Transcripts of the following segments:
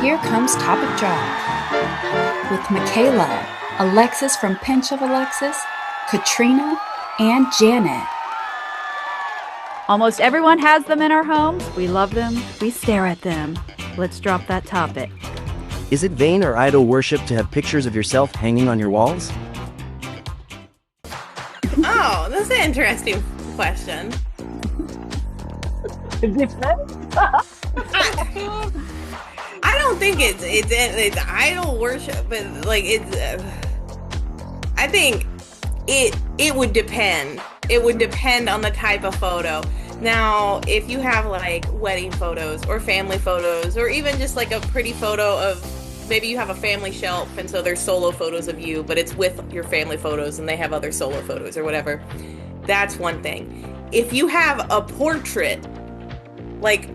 Here comes Topic Drop with Michaela, Alexis from Pinch of Alexis, Katrina, and Janet. Almost everyone has them in our homes. We love them. We stare at them. Let's drop that topic. Is it vain or idol worship to have pictures of yourself hanging on your walls? Oh, that's an interesting question. I don't think it's idol worship, but like it's. I think it would depend. It would depend on the type of photo. Now, if you have like wedding photos or family photos, or even just like a pretty photo of maybe you have a family shelf, and so there's solo photos of you, but it's with your family photos, and they have other solo photos or whatever. That's one thing. If you have a portrait, like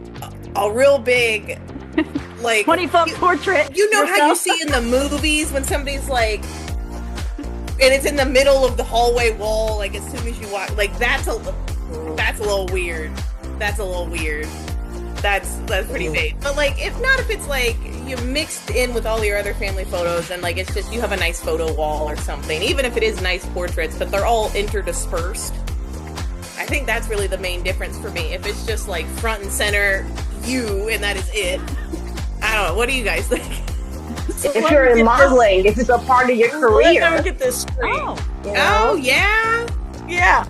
a real big, like 20-foot portrait. You know how you see in the movies when somebody's like, and it's in the middle of the hallway wall, like as soon as you walk, like that's a little weird. That's a little weird. That's pretty vague. But like, if it's like you mixed in with all your other family photos, and like it's just you have a nice photo wall or something, even if it is nice portraits, but they're all interdispersed. I think that's really the main difference for me. If it's just like front and center you, and that is it. I don't know. What do you guys think? So if you're in modeling, if it's a part of your career. Let me get this straight. Oh, yeah. Yeah.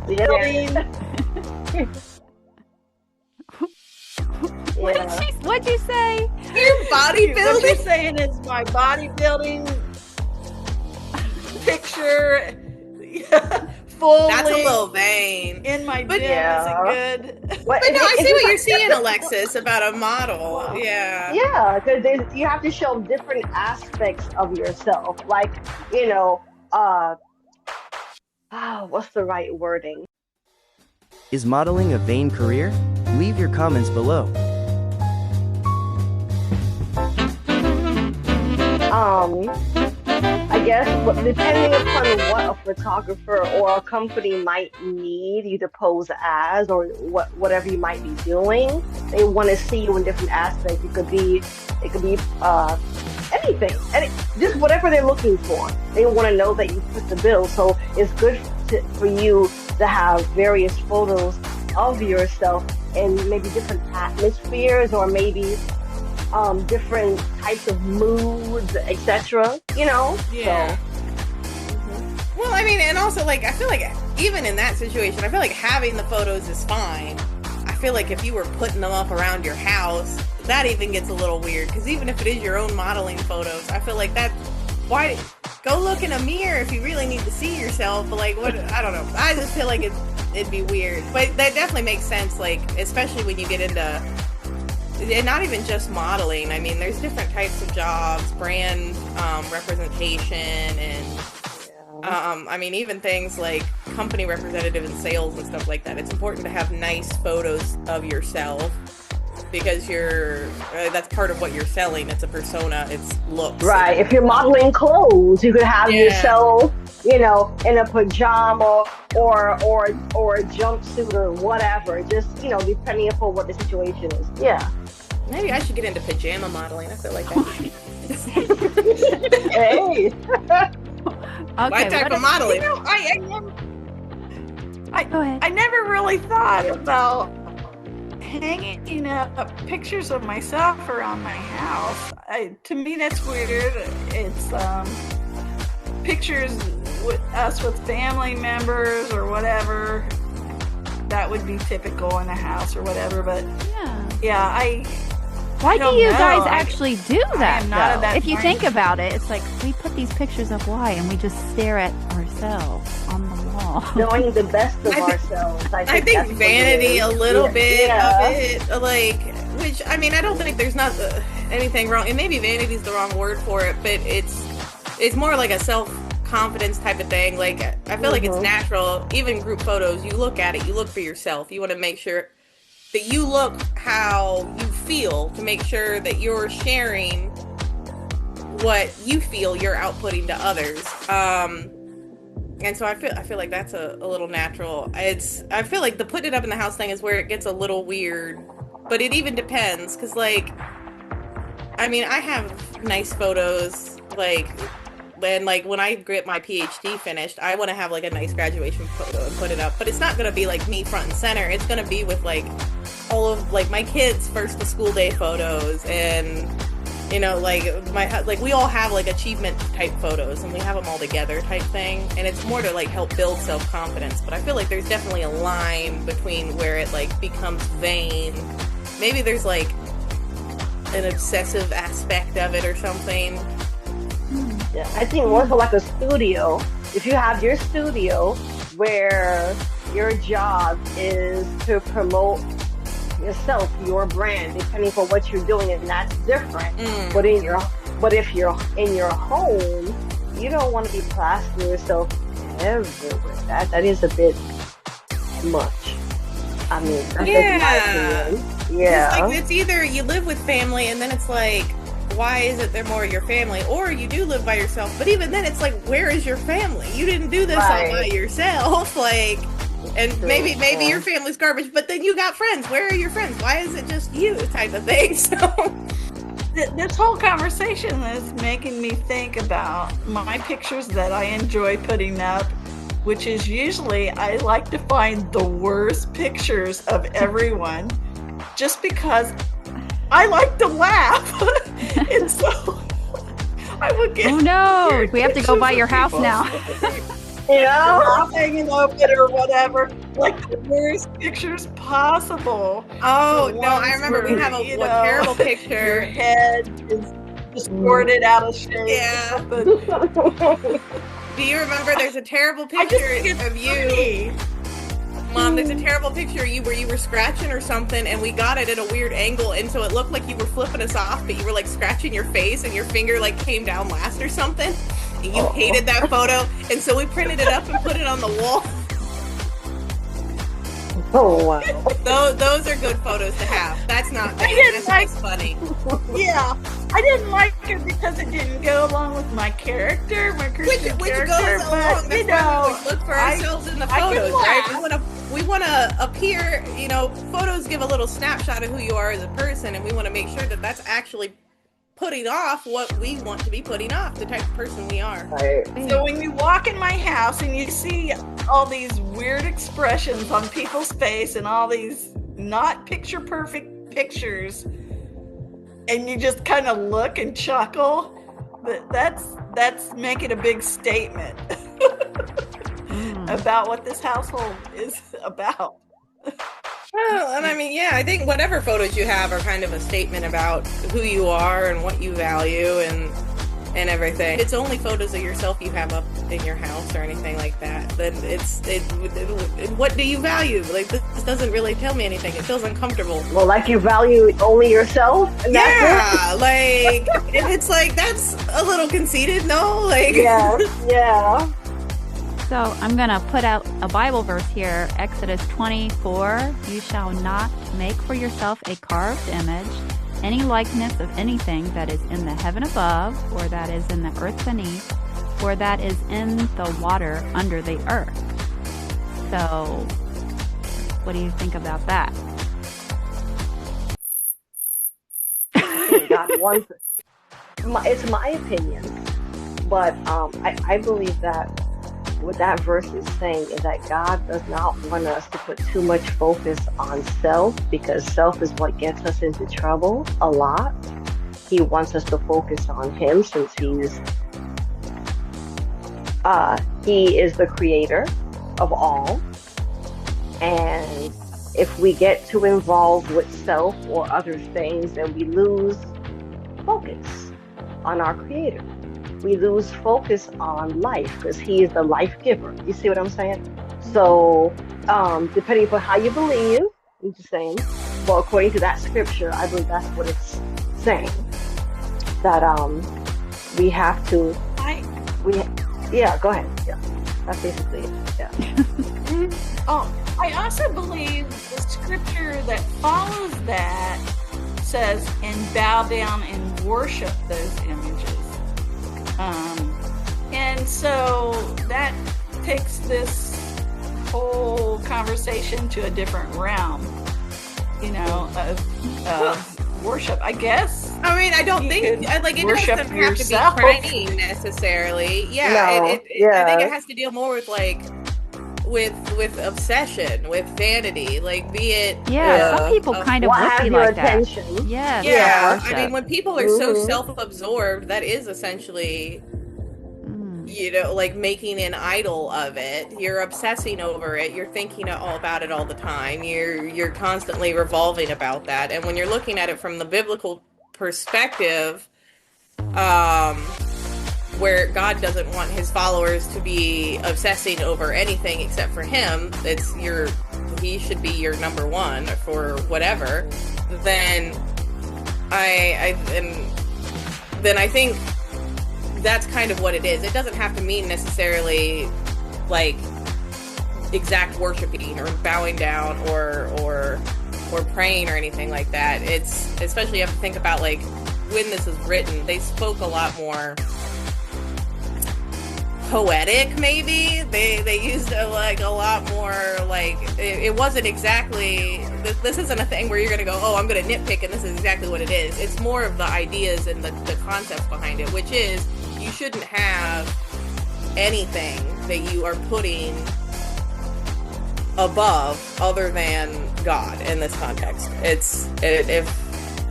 What'd you say? Your bodybuilding? What you're saying is my bodybuilding picture. Fully. That's a little vain. In my gym isn't good. But no, I see what you're saying, Alexis, about a model. Yeah. Yeah, because you have to show different aspects of yourself. Like, what's the right wording? Is modeling a vain career? Leave your comments below. I guess, depending upon what a photographer or a company might need you to pose as, or whatever you might be doing, they want to see you in different aspects. It could be anything, just whatever they're looking for. They want to know that you fit the bill. So it's good for you to have various photos of yourself in maybe different atmospheres, or maybe different types of moods, etc. Yeah. So. Well, I mean, and also, like, I feel like even in that situation, I feel like having the photos is fine. I feel like if you were putting them up around your house, that even gets a little weird, because even if it is your own modeling photos, I feel like why go look in a mirror if you really need to see yourself? But like, what? I don't know. I just feel like it'd be weird. But that definitely makes sense, like, especially when you get into, and not even just modeling. I mean, there's different types of jobs, brand representation, and I mean, even things like company representative and sales and stuff like that. It's important to have nice photos of yourself, because that's part of what you're selling. It's a persona. It's looks. Right. If you're modeling clothes, you could have yourself, in a pajama or a jumpsuit or whatever. Just, depending upon what the situation is. Yeah. Maybe I should get into pajama modeling. I feel like that. Hey. My type of modeling. Go ahead. I never really thought about hanging up pictures of myself around my house. To me, that's weird. It's pictures with us with family members or whatever. That would be typical in a house or whatever. But why do you guys actually do that, though? That if you think about it, it's like we put these pictures of why, and we just stare at ourselves on the wall. Knowing the best of ourselves. I think vanity a little bit of it, like, which, I mean, I don't think there's not anything wrong, and maybe vanity is the wrong word for it, but it's more like a self-confidence type of thing. Like, I feel like it's natural. Even group photos, you look at it, you look for yourself. You want to make sure that you look how you feel, to make sure that you're sharing what you feel you're outputting to others. And so I feel like that's a little natural. I feel like the putting it up in the house thing is where it gets a little weird, but it even depends, because like I mean, I have nice photos, like, when I get my PhD finished, I want to have like a nice graduation photo and put it up. But it's not gonna be like me front and center. It's gonna be with like all of like my kids' first to school day photos, and you know, like we all have like achievement type photos, and we have them all together type thing. And it's more to like help build self confidence. But I feel like there's definitely a line between where it like becomes vain. Maybe there's like an obsessive aspect of it or something. Yeah, I think more so like a studio. If you have your studio where your job is to promote yourself, your brand, depending on what you're doing, and that's different. But if you're in your home, you don't want to be plastering yourself everywhere. That is a bit much. I mean, that's just my opinion. Yeah. It's either you live with family and then it's like, why is it they're more your family? Or you do live by yourself, but even then it's like, where is your family? You didn't do this all by yourself. Like, and maybe your family's garbage, but then you got friends. Where are your friends? Why is it just you type of thing? So this whole conversation is making me think about my pictures that I enjoy putting up, which is usually I like to find the worst pictures of everyone just because I like to laugh. And so I would get we have to go by your house now. Hanging up it or whatever, like the worst pictures possible. Oh no, I remember we have a terrible picture. Your head is distorted out of shape. Yeah. Do you remember there's a terrible picture of you? Mom, there's a terrible picture of you where you were scratching or something, and we got it at a weird angle, and so it looked like you were flipping us off, but you were like scratching your face, and your finger like came down last or something. And you hated that photo, and so we printed it up and put it on the wall. Oh wow! Those are good photos to have. That's not bad. That's funny. Yeah, I didn't like it because it didn't go along with my character, my Christian character. Goes along. But That's why we look for ourselves in the photos, right? We want to appear. You know, photos give a little snapshot of who you are as a person, and we want to make sure that that's actually putting off what we want to be putting off, the type of person we are. Right. So when you walk in my house and you see all these weird expressions on people's face and all these not picture perfect pictures, and you just kind of look and chuckle, that's making a big statement about what this household is about. Well, and I mean, yeah, I think whatever photos you have are kind of a statement about who you are and what you value and everything. If it's only photos of yourself you have up in your house or anything like that, then what do you value? Like, this doesn't really tell me anything. It feels uncomfortable. Well, like you value only yourself? And yeah, like, if it's like, that's a little conceited, no? Like, yeah. So I'm going to put out a Bible verse here, Exodus 24. You shall not make for yourself a carved image, any likeness of anything that is in the heaven above, or that is in the earth beneath, or that is in the water under the earth. So what do you think about that? It's my opinion, but I believe that what that verse is saying is that God does not want us to put too much focus on self, because self is what gets us into trouble a lot. He wants us to focus on Him, since He is the creator of all. And if we get too involved with self or other things, then we lose focus on our Creator. We lose focus on life, because He is the life giver. You see what I'm saying? So, depending upon how you believe, I'm just saying, well, according to that scripture, I believe that's what it's saying. That we have to. Yeah, go ahead. Yeah, that's basically it. Yeah. I also believe the scripture that follows that says, "And bow down and worship those images." And so that takes this whole conversation to a different realm, you know, of worship, I guess. I mean, I don't You think could like it worship doesn't have yourself. to be praying necessarily. Yeah, No, I yeah. think it has to deal more with like with obsession, with vanity, like be it Yeah, some people kind of What would has be your like that. attention? Yes, yeah. worship. I mean, when people are so Mhm. self-absorbed, that is essentially, you know, like making an idol of it. You're obsessing over it. You're thinking all about it all the time. You're constantly revolving about that. And when you're looking at it from the biblical perspective, where God doesn't want his followers to be obsessing over anything except for him, he should be your number one for whatever, then I think that's kind of what it is. It doesn't have to mean necessarily like exact worshiping or bowing down or praying or anything like that. It's especially you have to think about like when this is written, they spoke a lot more poetic, maybe. They used a lot more like it wasn't exactly this isn't a thing where you're gonna go, oh, I'm gonna nitpick and this is exactly what it is. It's more of the ideas and the concepts behind it, which is you shouldn't have anything that you are putting above other than God in this context.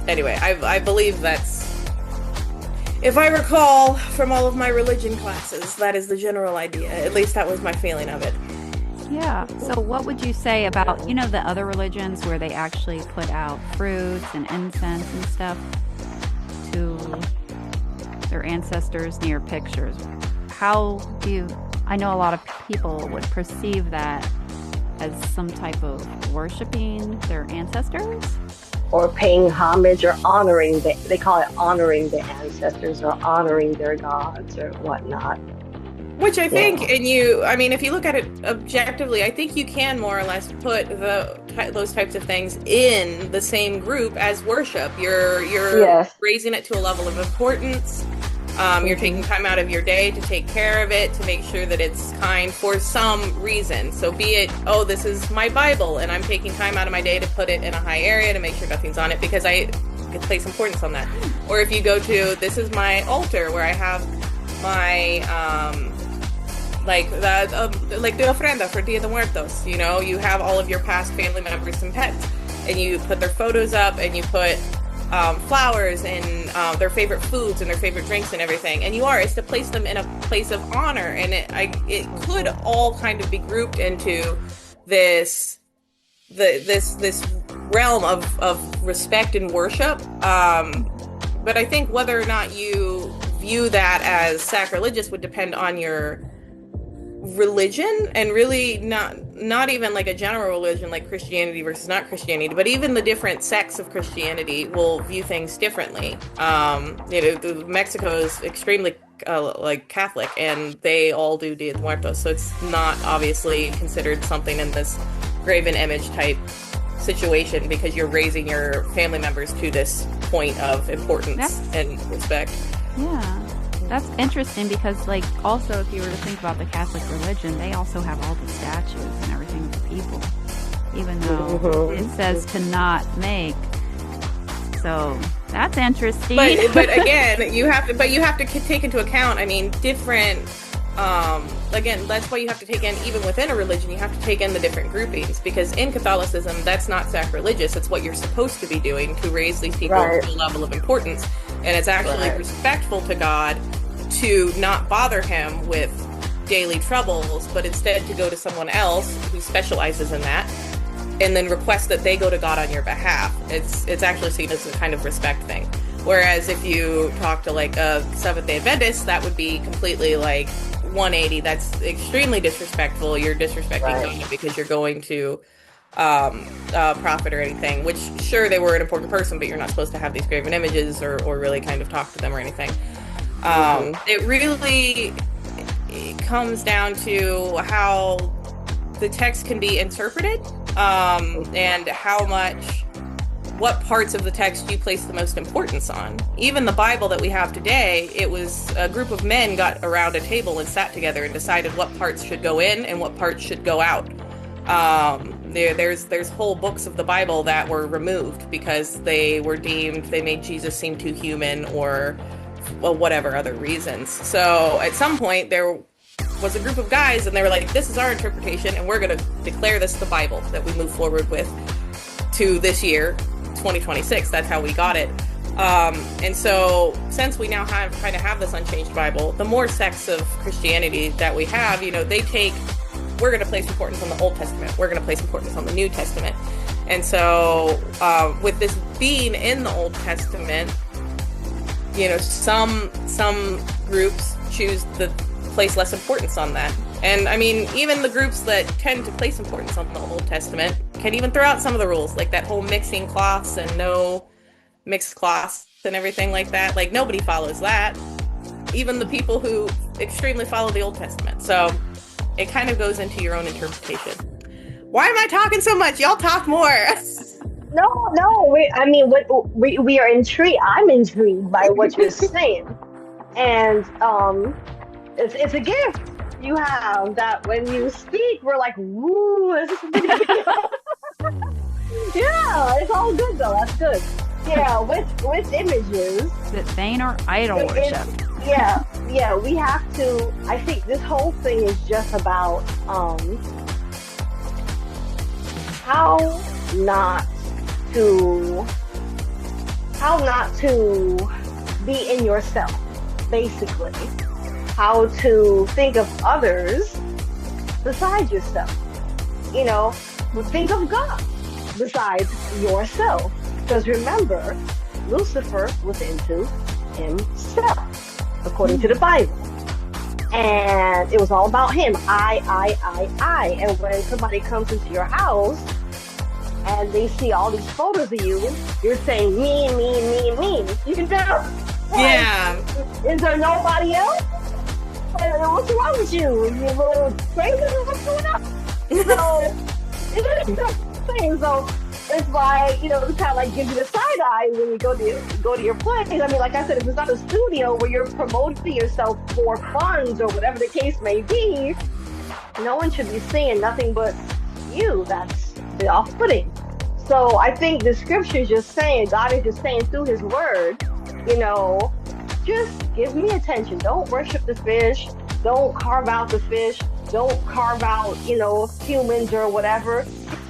Anyway, I believe that's, if I recall from all of my religion classes, that is the general idea. At least that was my feeling of it. Yeah. So what would you say about, you know, the other religions where they actually put out fruits and incense and stuff to their ancestors near pictures? I know a lot of people would perceive that as some type of worshiping their ancestors? Or paying homage or honoring, they call it honoring the ancestors or honoring their gods or whatnot. Which I think, if you look at it objectively, I think you can more or less put those types of things in the same group as worship. You're raising it to a level of importance. You're taking time out of your day to take care of it, to make sure that it's kind for some reason. So be it, oh, this is my Bible, and I'm taking time out of my day to put it in a high area to make sure nothing's on it because I place importance on that. Or if you go to, this is my altar where I have my, the ofrenda for Dia de Muertos. You know, you have all of your past family members and pets, and you put their photos up, and you put flowers and their favorite foods and their favorite drinks and everything, and it's to place them in a place of honor, and it could all kind of be grouped into this realm of respect and worship, but I think whether or not you view that as sacrilegious would depend on your religion, and really not even like a general religion like Christianity versus not Christianity, but even the different sects of Christianity will view things differently. Mexico is extremely Catholic, and they all do Dia de Muertos, so it's not obviously considered something in this graven image type situation because you're raising your family members to this point of importance and respect. Yeah. That's interesting because, also if you were to think about the Catholic religion, they also have all the statues and everything of the people, even though it says to not make. So that's interesting. But again, you have to take into account. I mean, different. Again, that's why you have to take in, even within a religion, you have to take in the different groupings, because in Catholicism, that's not sacrilegious. It's what you're supposed to be doing to raise these people to a level of importance, and it's actually respectful to God to not bother him with daily troubles, but instead to go to someone else who specializes in that and then request that they go to God on your behalf. It's actually seen as a kind of respect thing. Whereas if you talk to a Seventh-day Adventist, that would be completely 180. That's extremely disrespectful. You're disrespecting God because you're going to prophet or anything, which sure, they were an important person, but you're not supposed to have these graven images or really kind of talk to them or anything. It really comes down to how the text can be interpreted, and what parts of the text you place the most importance on. Even the Bible that we have today, it was a group of men got around a table and sat together and decided what parts should go in and what parts should go out. There's whole books of the Bible that were removed because they made Jesus seem too human, or well, whatever other reasons. So at some point there was a group of guys and they were like, this is our interpretation and we're going to declare this the Bible that we move forward with to this year, 2026. That's how we got it. And so since we now kind of have this unchanged Bible, the more sects of Christianity that we have, we're going to place importance on the Old Testament. We're going to place importance on the New Testament. And so with this being in the Old Testament, some groups choose to place less importance on that. And I mean, even the groups that tend to place importance on the Old Testament can even throw out some of the rules, like that whole mixing cloths and no mixed cloths and everything like that. Like, nobody follows that. Even the people who extremely follow the Old Testament. So it kind of goes into your own interpretation. Why am I talking so much? Y'all talk more. No. We are intrigued. I'm intrigued by what you're saying, and it's a gift you have that when you speak, we're like, woo, this is yeah, it's all good though. That's good. Yeah, with images. Is it vain or idol worship? Yeah, we have to. I think this whole thing is just about how not to be in yourself, basically. How to think of others besides yourself. Think of God besides yourself. Because remember, Lucifer was into himself, according to the Bible. And it was all about him. I. And when somebody comes into your house and they see all these photos of you, you're saying me. You can tell. Yeah. Is there nobody else? What's wrong with you? You a little crazy? What's going on? So, it's like, it kind of like gives you the side eye when you go to your place. I mean, like I said, if it's not a studio where you're promoting yourself for funds or whatever the case may be, no one should be seeing nothing but you. That's the off-putting. So I think the scripture is just saying, God is just saying through his word, just give me attention. Don't worship the fish. Don't carve out the fish. Don't carve out, humans or whatever.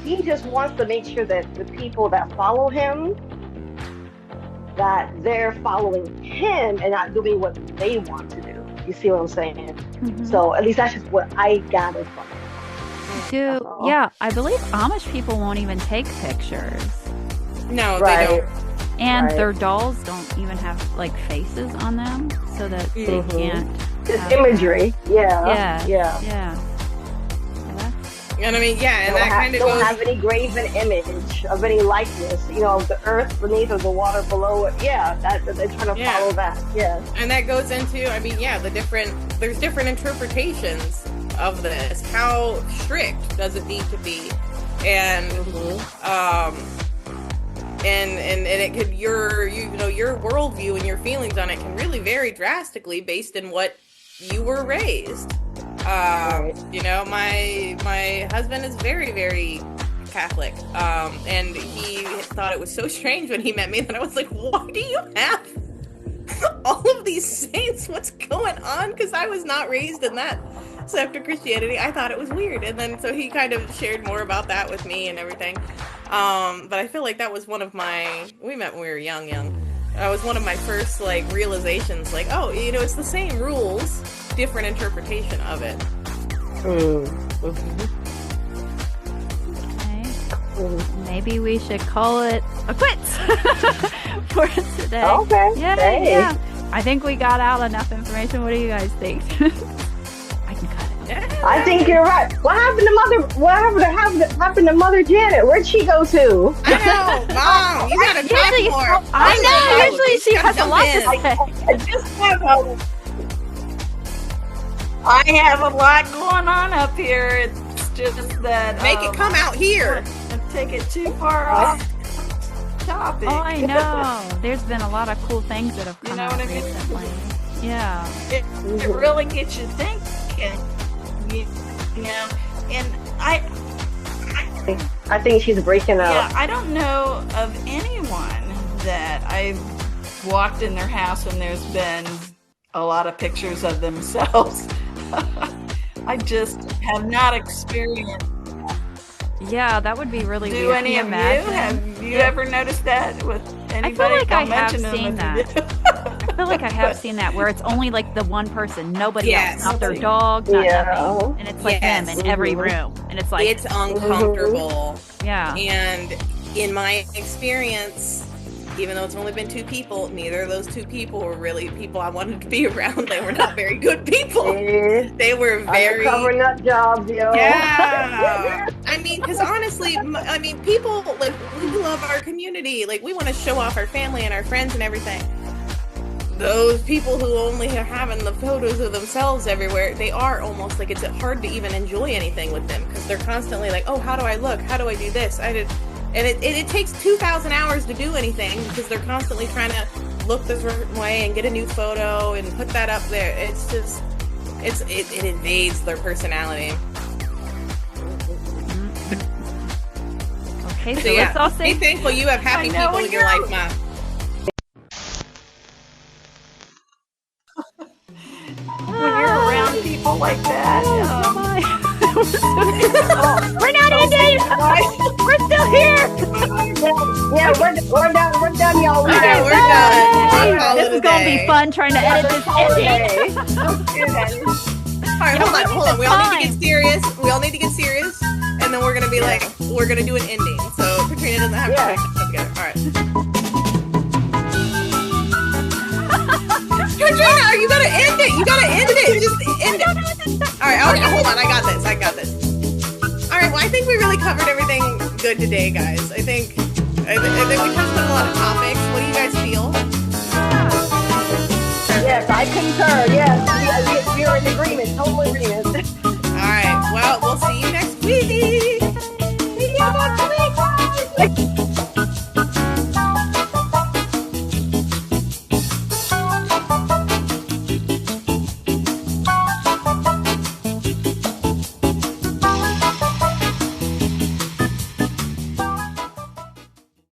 He just wants to make sure that the people that follow him, that they're following him and not doing what they want to do. You see what I'm saying? Mm-hmm. So at least that's just what I gathered from it. I believe Amish people won't even take pictures. No, they don't. And their dolls don't even have faces on them, so that they can't. It's imagery. Yeah. And I mean, and that kind of goes. Don't have any graven image of any likeness, of the earth beneath or the water below it. Yeah, that they're trying to follow that. Yeah. And that goes into, there's different interpretations of this. How strict does it need to be? And and it could your worldview and your feelings on it can really vary drastically based on what you were raised. My husband is very, very Catholic, and he thought it was so strange when he met me that I was like, why do you have all of these saints? What's going on? Because I was not raised in that sect of Christianity. I thought it was weird, and then so he kind of shared more about that with me and everything. But I feel like that was one of we met when we were young. That was one of my first realizations, it's the same rules, different interpretation of it. Okay. Maybe we should call it a quits for today. Okay. Yeah. I think we got out enough information. What do you guys think? I can cut it. I think you're right. What happened to Mother Janet? Where'd she go to? I know, Mom. You gotta talk more. I know. Usually she has a lot to say. I have a lot going on up here. It's just that make it come out here and take it too far off topic. Oh, I know. There's been a lot of cool things that have come out recently. Yeah. It really gets you thinking. And I think she's breaking out. Yeah, I don't know of anyone that I've walked in their house and there's been a lot of pictures of themselves. I just have not experienced. Yeah, that would be really Do weird. any Can of you? imagine? Have you ever noticed that with anybody? I feel like I Don't have mention them seen if you that. do. I feel like I have seen that where it's only like the one person, nobody Yes. else, not their dog, not Yeah. nothing, and it's like Yes. them in every room, and it's like, It's uncomfortable. yeah, And in my experience, even though it's only been 2 people, neither of those 2 people were really people I wanted to be around. They were not very good people. Yeah. They were very Undercover nut jobs, yo. Yeah. I mean, because honestly, I mean, people, like, we love our community. Like, we want to show off our family and our friends and everything. Those people who only are having the photos of themselves everywhere, they are almost like it's hard to even enjoy anything with them because they're constantly like, oh, how do I look? How do I do this? And it takes 2,000 hours to do anything because they're constantly trying to look the certain way and get a new photo and put that up there. It's just, it invades their personality. okay, so So yeah, let's all be say, thankful you have happy I know, people in your you're- life, Ma. When you're around people like that, we're not ending, we're still here. Yeah, we're done, y'all. All right, we're done. I'll call This it is a gonna day. be fun trying to edit this ending. All right, hold on. We all need to get serious. We all need to get serious, and then we're gonna be like, we're gonna do an ending. So Katrina doesn't have to Yeah. put stuff together. All right. Katrina, you gotta end it. You gotta end it. Just end it. All right. Okay. Hold on. I got this. All right. Well, I think we really covered everything good today, guys. I think we touched on a lot of topics. What do you guys feel? Yes, I concur. Yes, we are in agreement. Totally